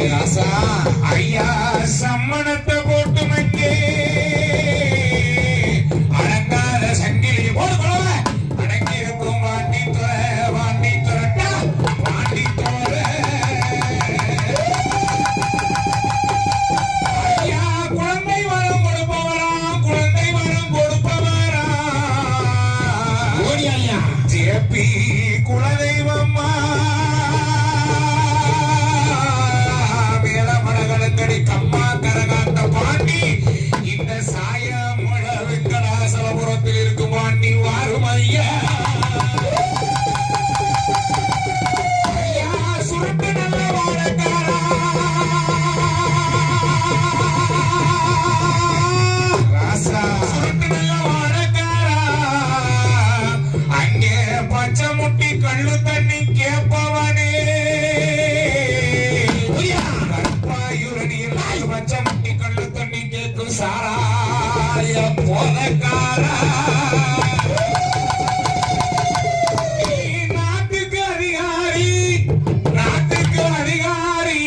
ராசா ஐயா சம்மணத்தை போட்டு மங்கே அடங்காத சங்கிலி போடு போல அடங்கி இருக்கும் வாண்டி துரட்டா வாண்டி தோற ஐயா குழந்தை வரம் கொடுப்பவராம் குழந்தை வரம் கொடுப்பவரா ஓடி ஐயா ஜேபி குலதெய்வம்மா வேலமடகடங்கடி கம்மா கரகாத்த பாண்டி இந்த சாயமுள வெங்கடாசலபுரத்தில் இருக்கும் பாண்டி வாரும் ஐயா ஐயா சுருட்டு நல்ல வாழக்காரா ராசா சுருட்டு நல்ல வாழக்காரா அங்கே பச்சை முட்டி கள்ளு தண்ணி கேட்பவனே கற்பாயுரணியில் பச்சை முட்டி கள்ளு தண்ணி கேட்கும் சாராய போதக்காரா நாட்டுக்கு அதிகாரி நாட்டுக்கு அதிகாரி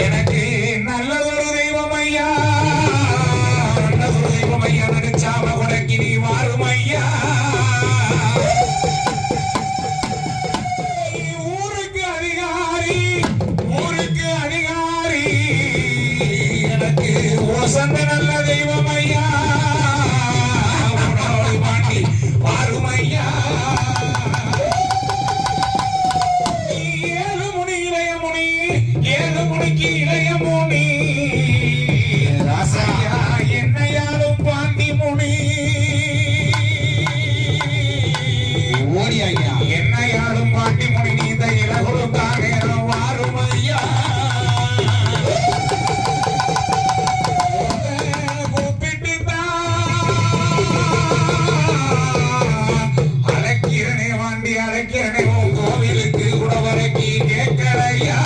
எனக்கு நல்லதொரு தெய்வம் ஐயா நல்லதொரு தெய்வம் ஐயா நடிச்சாம உனக்கு நீ வாரும் ஐயா ஊருக்கு அதிகாரி ஊருக்கு அதிகாரி எனக்கு வசந்த நல்ல தெய்வம் ஐயா உணவோடு பாண்டி வாரும் ஐயா ஏழு முனி இளைய முனி ஏழு முனிக்கு இளைய முனி ராசா ஐயா என்னையாலும் பாண்டி முனி ஓடி ஐயா என்னையாலும் பாண்டி முனி நீந்த இலகுலுக்காக வாரும் ஐயா அழைக்கிறனே வாண்டி அழைக்கிறனே உன் கோவிலுக்கு கூட வரைக்கும் கேட்கலையா